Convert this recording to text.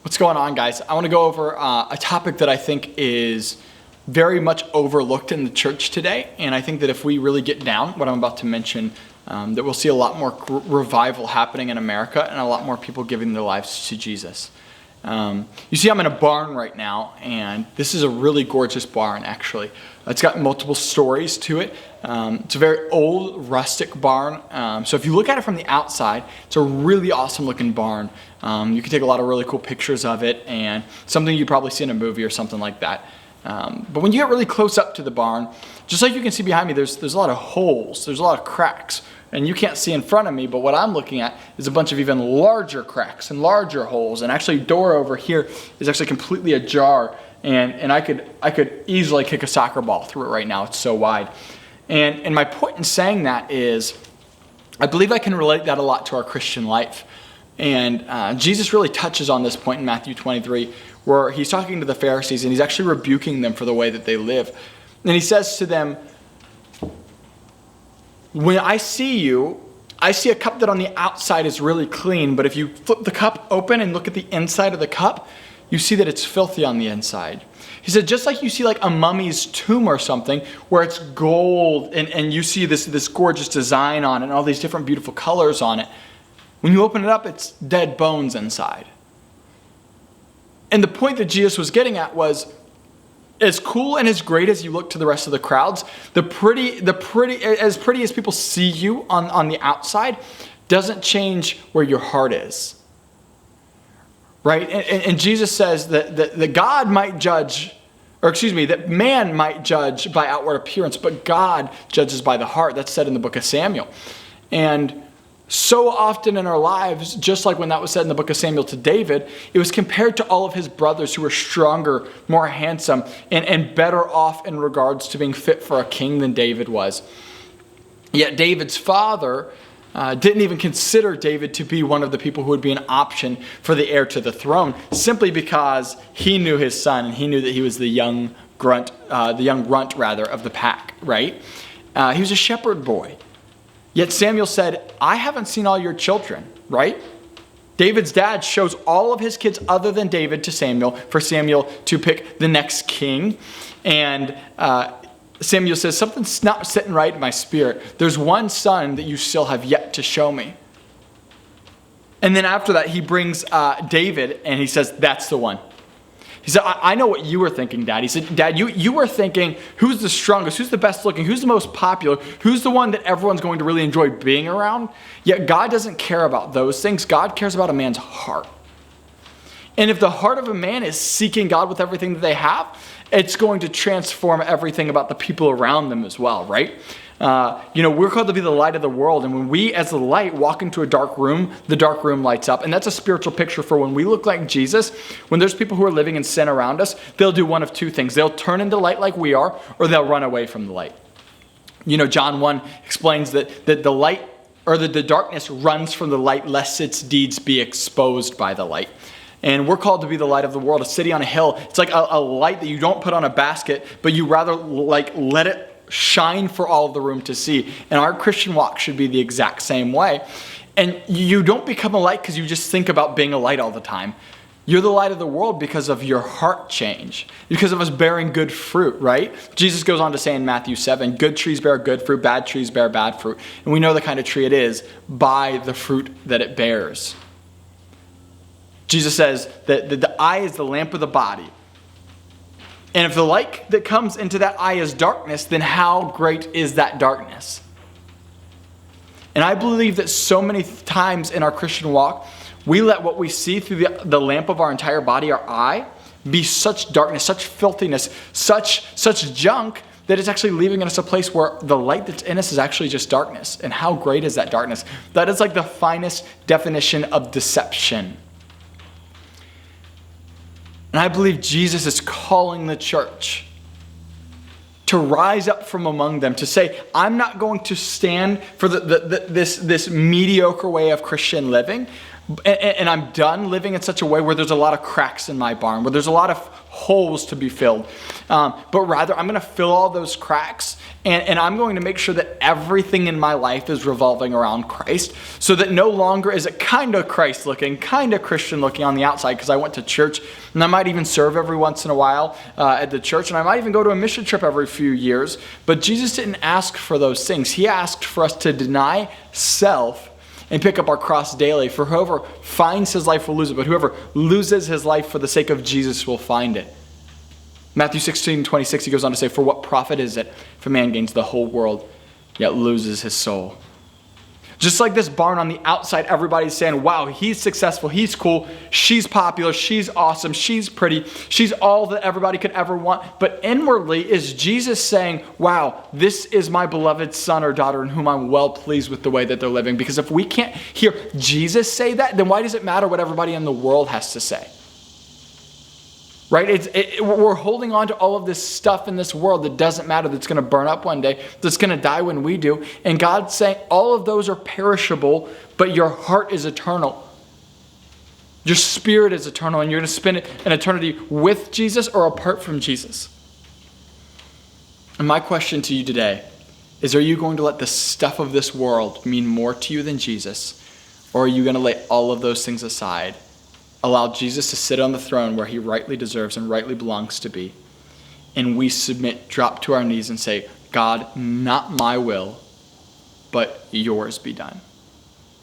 What's going on, guys? I want to go over a topic that I think is very much overlooked in the church today, and I think that if we really get down what I'm about to mention, that we'll see a lot more revival happening in America and a lot more people giving their lives to Jesus. You see, I'm in a barn right now, and this is a really gorgeous barn, actually. It's got multiple stories to it. It's a very old, rustic barn. So if you look at it from the outside, it's a really awesome looking barn. You can take a lot of really cool pictures of it, and something you'd probably see in a movie or something like that. But when you get really close up to the barn, just like you can see behind me, there's a lot of holes, there's a lot of cracks. And you can't see in front of me, but what I'm looking at is a bunch of even larger cracks and larger holes. And actually, door over here is actually completely ajar. And I could easily kick a soccer ball through it right now. It's so wide. And my point in saying that is, I believe I can relate that a lot to our Christian life. And Jesus really touches on this point in Matthew 23, where he's talking to the Pharisees, and he's actually rebuking them for the way that they live. And he says to them, when I see you, I see a cup that on the outside is really clean, but if you flip the cup open and look at the inside of the cup, you see that it's filthy on the inside. He said, just like you see like a mummy's tomb or something, where it's gold and you see this gorgeous design on it and all these different beautiful colors on it, when you open it up, it's dead bones inside. And the point that Jesus was getting at was, as cool and as great as you look to the rest of the crowds, as pretty as people see you on the outside, doesn't change where your heart is. Right? And Jesus says that God might judge, that man might judge by outward appearance, but God judges by the heart. That's said in the book of Samuel. And so often in our lives, just like when that was said in the book of Samuel to David, it was compared to all of his brothers who were stronger, more handsome, and better off in regards to being fit for a king than David was. Yet David's father didn't even consider David to be one of the people who would be an option for the heir to the throne, simply because he knew his son and he knew that he was the young runt of the pack, right? He was a shepherd boy. Yet Samuel said, I haven't seen all your children, right? David's dad shows all of his kids other than David to Samuel for Samuel to pick the next king. And Samuel says, something's not sitting right in my spirit. There's one son that you still have yet to show me. And then after that, he brings David and he says, that's the one. He said, I know what you were thinking, Dad. He said, Dad, you were thinking, who's the strongest, who's the best looking, who's the most popular, who's the one that everyone's going to really enjoy being around? Yet God doesn't care about those things. God cares about a man's heart. And if the heart of a man is seeking God with everything that they have, it's going to transform everything about the people around them as well, right? We're called to be the light of the world. And when we as the light walk into a dark room, the dark room lights up. And that's a spiritual picture for when we look like Jesus. When there's people who are living in sin around us, they'll do one of two things. They'll turn into light like we are, or they'll run away from the light. John 1 explains that the light, or the darkness runs from the light lest its deeds be exposed by the light. And we're called to be the light of the world, a city on a hill. It's like a light that you don't put on a basket, but you rather let it shine for all of the room to see. And our Christian walk should be the exact same way. And you don't become a light because you just think about being a light all the time. You're the light of the world because of your heart change, because of us bearing good fruit, right? Jesus goes on to say in Matthew 7, good trees bear good fruit, bad trees bear bad fruit. And we know the kind of tree it is by the fruit that it bears. Jesus says that the eye is the lamp of the body. And if the light that comes into that eye is darkness, then how great is that darkness? And I believe that so many times in our Christian walk, we let what we see through the lamp of our entire body, our eye, be such darkness, such filthiness, such junk, that it's actually leaving us a place where the light that's in us is actually just darkness. And how great is that darkness? That is like the finest definition of deception. And I believe Jesus is calling the church to rise up from among them, to say, I'm not going to stand for this mediocre way of Christian living. and I'm done living in such a way where there's a lot of cracks in my barn, where there's a lot of holes to be filled. But rather, I'm going to fill all those cracks, and I'm going to make sure that everything in my life is revolving around Christ, so that no longer is it kind of Christ-looking, kind of Christian-looking on the outside, because I went to church, and I might even serve every once in a while at the church, and I might even go to a mission trip every few years. But Jesus didn't ask for those things. He asked for us to deny self and pick up our cross daily. For whoever finds his life will lose it, but whoever loses his life for the sake of Jesus will find it. Matthew 16:26, he goes on to say, for what profit is it if a man gains the whole world, yet loses his soul? Just like this barn on the outside, everybody's saying, wow, he's successful, he's cool, she's popular, she's awesome, she's pretty, she's all that everybody could ever want. But inwardly is Jesus saying, wow, this is my beloved son or daughter in whom I'm well pleased with the way that they're living. Because if we can't hear Jesus say that, then why does it matter what everybody in the world has to say? Right? We're holding on to all of this stuff in this world that doesn't matter, that's going to burn up one day, that's going to die when we do. And God's saying all of those are perishable, but your heart is eternal. Your spirit is eternal, and you're going to spend an eternity with Jesus or apart from Jesus. And my question to you today is, are you going to let the stuff of this world mean more to you than Jesus? Or are you going to lay all of those things aside? Allow Jesus to sit on the throne where he rightly deserves and rightly belongs to be. And we submit, drop to our knees and say, God, not my will, but yours be done.